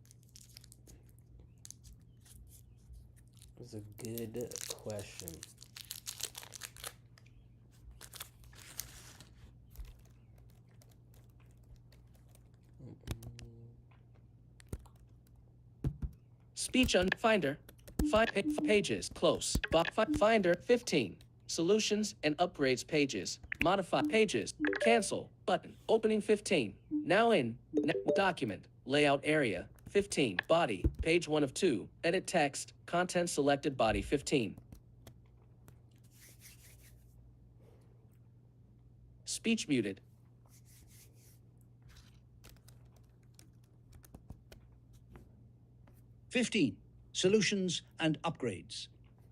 [SPEAKER 2] It's a good question.
[SPEAKER 1] Speech on Finder. Pages. Close. Finder 15. Solutions and upgrades pages. Modify pages. Cancel. Button. Opening 15. Now in. Document. Layout area. 15. Body. Page 1 of 2. Edit text. Content selected. Body 15. Speech muted.
[SPEAKER 4] "15. Solutions and upgrades."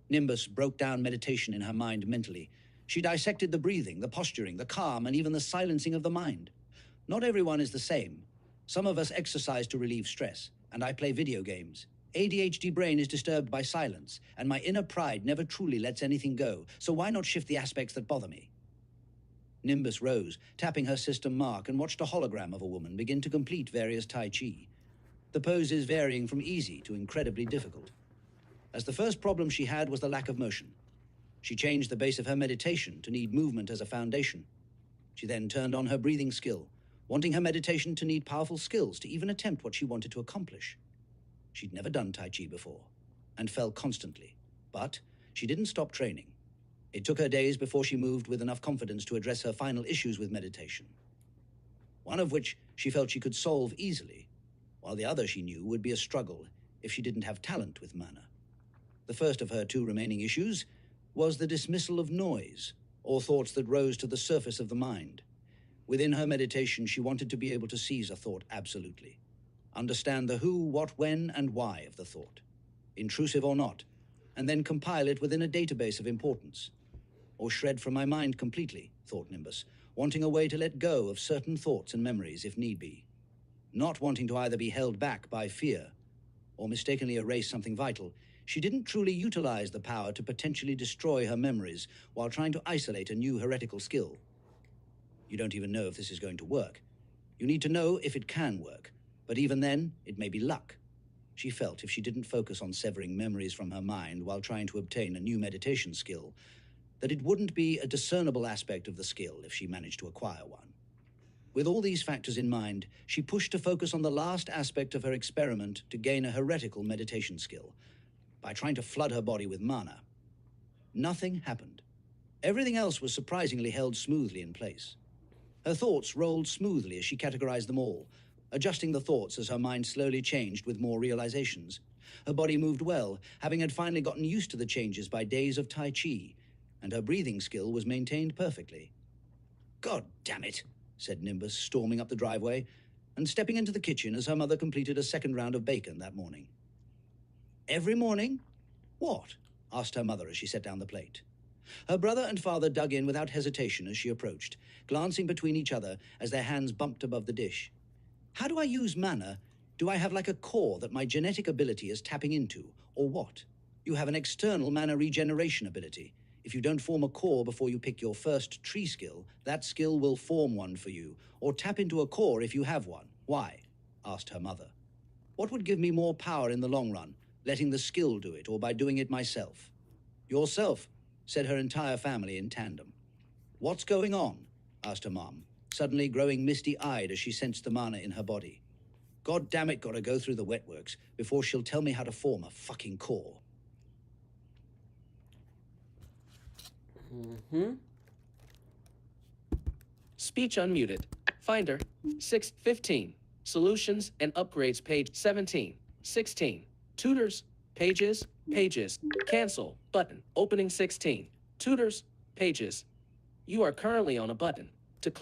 [SPEAKER 4] Nimbus broke down meditation in her mind mentally. She dissected the breathing, the posturing, the calm, and even the silencing of the mind. Not everyone is the same. Some of us exercise to relieve stress, and I play video games. ADHD brain is disturbed by silence, and my inner pride never truly lets anything go, so why not shift the aspects that bother me? Nimbus rose, tapping her system mark, and watched a hologram of a woman begin to complete various Tai Chi. The poses varying from easy to incredibly difficult. As the first problem she had was the lack of motion. She changed the base of her meditation to need movement as a foundation. She then turned on her breathing skill, wanting her meditation to need powerful skills to even attempt what she wanted to accomplish. She'd never done Tai Chi before, and fell constantly, but she didn't stop training. It took her days before she moved with enough confidence to address her final issues with meditation. One of which she felt she could solve easily, while the other she knew would be a struggle if she didn't have talent with mana. The first of her two remaining issues was the dismissal of noise, or thoughts that rose to the surface of the mind. Within her meditation, she wanted to be able to seize a thought absolutely. Understand the who, what, when, and why of the thought, intrusive or not, and then compile it within a database of importance. Or shred from my mind completely, thought Nimbus, wanting a way to let go of certain thoughts and memories if need be. Not wanting to either be held back by fear or mistakenly erase something vital, she didn't truly utilize the power to potentially destroy her memories while trying to isolate a new heretical skill. You don't even know if this is going to work. You need to know if it can work, but even then, it may be luck. She felt if she didn't focus on severing memories from her mind while trying to obtain a new meditation skill, that it wouldn't be a discernible aspect of the skill if she managed to acquire one. With all these factors in mind, she pushed to focus on the last aspect of her experiment to gain a heretical meditation skill, by trying to flood her body with mana. Nothing happened. Everything else was surprisingly held smoothly in place. Her thoughts rolled smoothly as she categorized them all, adjusting the thoughts as her mind slowly changed with more realizations. Her body moved well, having had finally gotten used to the changes by days of Tai Chi, and her breathing skill was maintained perfectly. God damn it, said Nimbus, storming up the driveway, and stepping into the kitchen as her mother completed a second round of bacon that morning. Every morning? What? Asked her mother as she set down the plate. Her brother and father dug in without hesitation as she approached, glancing between each other as their hands bumped above the dish. How do I use mana? Do I have like a core that my genetic ability is tapping into, or what? You have an external mana regeneration ability. If you don't form a core before you pick your first tree skill, that skill will form one for you, or tap into a core if you have one. Why? Asked her mother. What would give me more power in the long run? Letting the skill do it, or by doing it myself? Yourself, said her entire family in tandem. What's going on? Asked her mom, suddenly growing misty-eyed as she sensed the mana in her body. God damn it, gotta go through the wet works before she'll tell me how to form a fucking core.
[SPEAKER 1] Speech unmuted. Finder, 615. Solutions and upgrades page 17, 16. Tutors, pages, cancel, button, opening 16. Tutors, pages. You are currently on a button.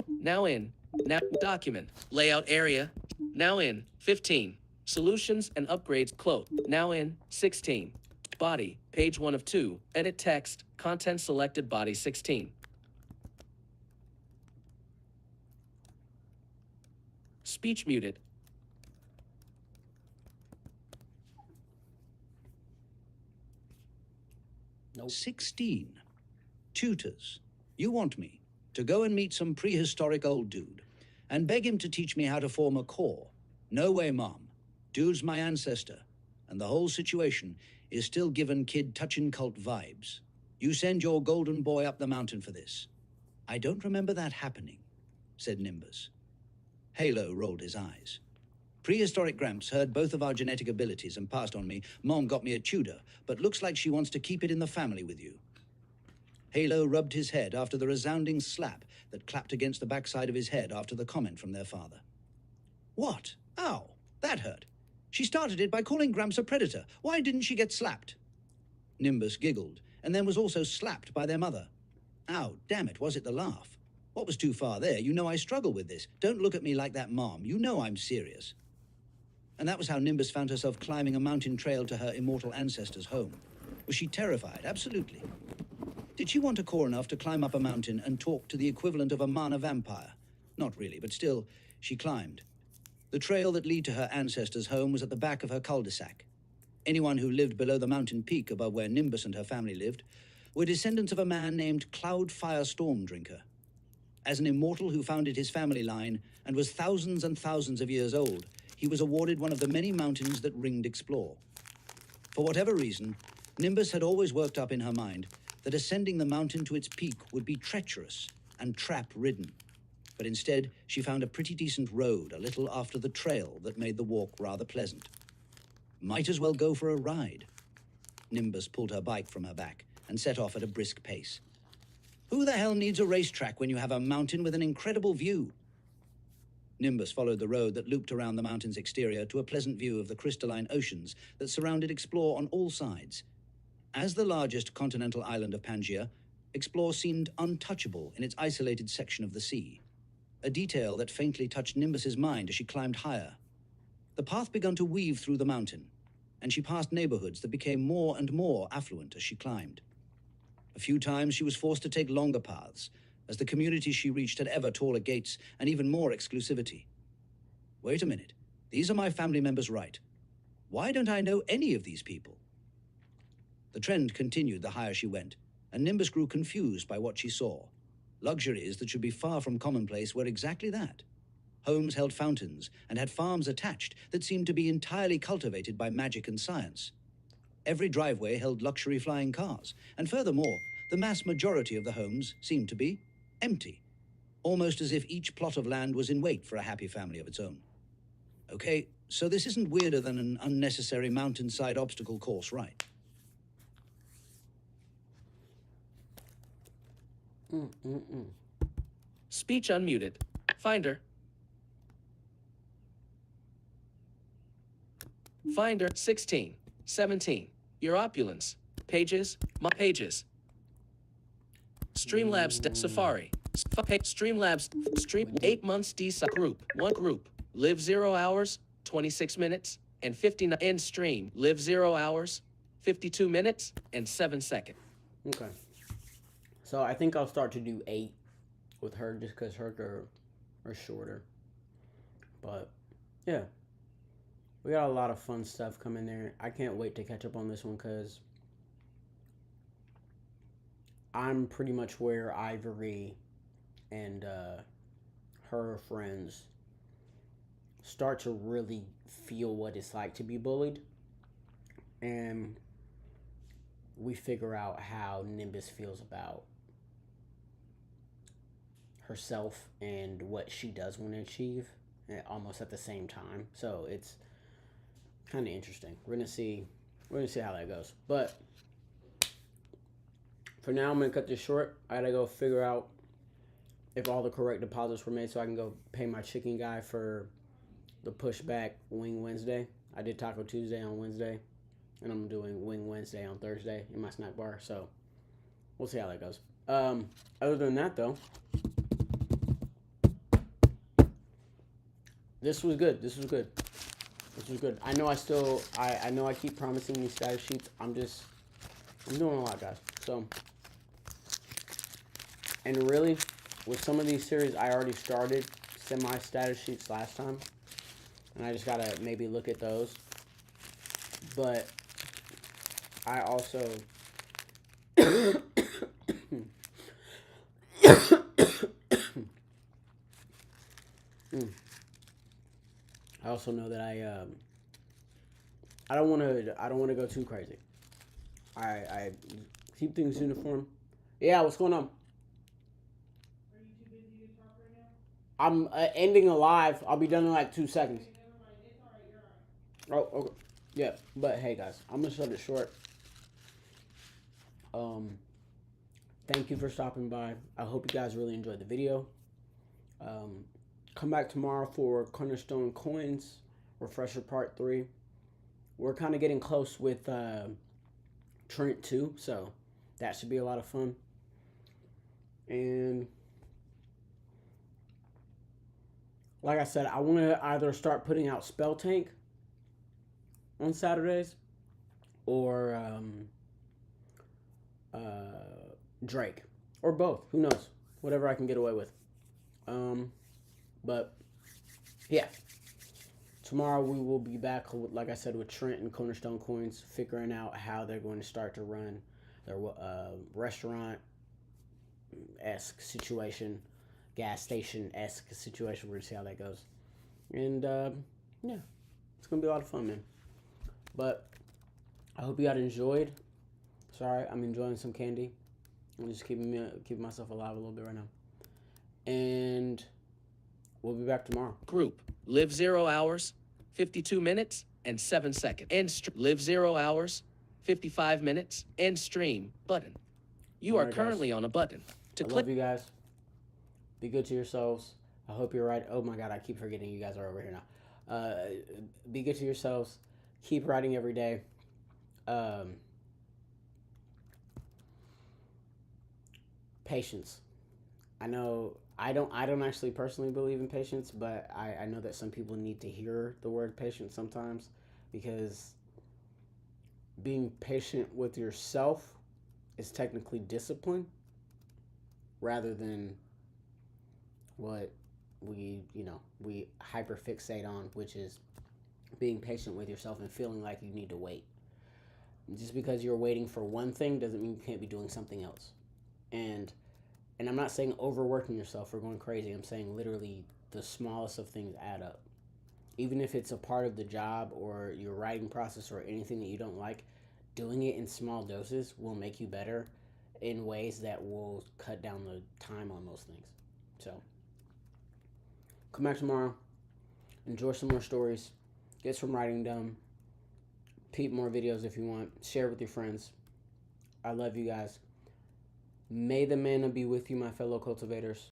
[SPEAKER 1] Now in, now document, layout area, now in, 15. Solutions and upgrades close, now in, 16. Body, page 1 of 2, edit text, content selected body 16. Speech muted.
[SPEAKER 2] Nope.
[SPEAKER 4] 16. Tutors. You want me to go and meet some prehistoric old dude and beg him to teach me how to form a core. No way, Mom. Dude's my ancestor, and the whole situation is still giving kid touchin' cult vibes. You send your golden boy up the mountain for this. I don't remember that happening, said Nimbus. Halo rolled his eyes. Prehistoric Gramps heard both of our genetic abilities and passed on me. Mom got me a Tudor, but looks like she wants to keep it in the family with you. Halo rubbed his head after the resounding slap that clapped against the backside of his head after the comment from their father. What? Ow, that hurt. She started it by calling Gramps a predator. Why didn't she get slapped? Nimbus giggled, and then was also slapped by their mother. Ow, damn it, was it the laugh? What was too far there? You know I struggle with this. Don't look at me like that, Mom. You know I'm serious. And that was how Nimbus found herself climbing a mountain trail to her immortal ancestor's home. Was she terrified? Absolutely. Did she want a core enough to climb up a mountain and talk to the equivalent of a mana vampire? Not really, but still, she climbed. The trail that led to her ancestor's home was at the back of her cul-de-sac. anyone who lived below the mountain peak above where Nimbus and her family lived, were descendants of a man named Cloudfire Stormdrinker. As an immortal who founded his family line and was thousands and thousands of years old, he was awarded one of the many mountains that ringed Explore. For whatever reason, Nimbus had always worked up in her mind that ascending the mountain to its peak would be treacherous and trap-ridden. But instead, she found a pretty decent road a little after the trail that made the walk rather pleasant. Might as well go for a ride. Nimbus pulled her bike from her back and set off at a brisk pace. Who the hell needs a racetrack when you have a mountain with an incredible view? Nimbus followed the road that looped around the mountain's exterior to a pleasant view of the crystalline oceans that surrounded Explore on all sides. As the largest continental island of Pangaea, Explore seemed untouchable in its isolated section of the sea, a detail that faintly touched Nimbus's mind as she climbed higher. The path began to weave through the mountain, and she passed neighborhoods that became more and more affluent as she climbed. A few times she was forced to take longer paths, as the communities she reached had ever taller gates and even more exclusivity. Wait a minute, these are my family members, right? Why don't I know any of these people? The trend continued the higher she went, and Nimbus grew confused by what she saw. Luxuries that should be far from commonplace were exactly that. Homes held fountains and had farms attached that seemed to be entirely cultivated by magic and science. Every driveway held luxury flying cars, and furthermore, the mass majority of the homes seemed to be empty, almost as if each plot of land was in wait for a happy family of its own. Okay, so this isn't weirder than an unnecessary mountainside obstacle course, right?
[SPEAKER 1] Speech unmuted. Finder. Finder 16, 17. Your opulence. Pages. My pages. Streamlabs Safari. Streamlabs. Stream 8 months DC group. One group. Live 0 hours, 26 minutes, and 59. End stream. Live 0 hours, 52 minutes, and 7 seconds.
[SPEAKER 2] Okay. So I think I'll start to do 8 with her just because hers are shorter. But yeah, we got a lot of fun stuff coming there. I can't wait to catch up on this one because I'm pretty much where Ivory and her friends start to really feel what it's like to be bullied. And we figure out how Nimbus feels about herself and what she does want to achieve almost at the same time. So it's kind of interesting. We're gonna see how that goes. But for now, I'm gonna cut this short. I gotta go figure out if all the correct deposits were made so I can go pay my chicken guy for the pushback Wing Wednesday. I did Taco Tuesday on Wednesday, and I'm doing Wing Wednesday on Thursday in my snack bar. So we'll see how that goes. Other than that, though, this was good. This was good. I know I know I keep promising these status sheets. I'm doing a lot, guys. So, and really, with some of these series, I already started semi-status sheets last time, and I just gotta maybe look at those. But I also I also know that I don't want to go too crazy. I keep things uniform. Yeah, what's going on? Are you too busy to talk right now? I'm ending a live. I'll be done in like 2 seconds. Okay, never mind. It's all right. You're all right. Oh, okay. Yeah, but hey guys, I'm gonna shut it short. Thank you for stopping by. I hope you guys really enjoyed the video. Come back tomorrow for Cornerstone Coins Refresher Part 3. We're kind of getting close with Trent 2, so that should be a lot of fun. And like I said, I want to either start putting out Spell Tank on Saturdays or Drake, or both. Who knows? Whatever I can get away with. But yeah, Tomorrow we will be back, like I said, with Trent and Cornerstone Coins, figuring out how they're going to start to run their restaurant-esque situation, gas station-esque situation. We're going to see how that goes. And, yeah, it's going to be a lot of fun, man. But I hope you guys enjoyed. Sorry, I'm enjoying some candy. I'm just keeping myself alive a little bit right now. And we'll be back tomorrow.
[SPEAKER 1] Group. Live 0 hours, 52 minutes, and 7 seconds. End live 0 hours, 55 minutes, end stream button. You are currently on a button.
[SPEAKER 2] I love you guys. Be good to yourselves. I hope you're right. Oh my God, I keep forgetting you guys are over here now. Be good to yourselves. Keep writing every day. Patience. I know I don't actually personally believe in patience, but I know that some people need to hear the word patience sometimes, because being patient with yourself is technically discipline rather than what we hyperfixate on, which is being patient with yourself and feeling like you need to wait. Just because you're waiting for one thing doesn't mean you can't be doing something else. And I'm not saying overworking yourself or going crazy. I'm saying literally the smallest of things add up. Even if it's a part of the job or your writing process or anything that you don't like, doing it in small doses will make you better in ways that will cut down the time on those things. So, come back tomorrow. Enjoy some more stories. Get some writing done. Peep more videos if you want. Share with your friends. I love you guys. May the mana be with you, my fellow cultivators.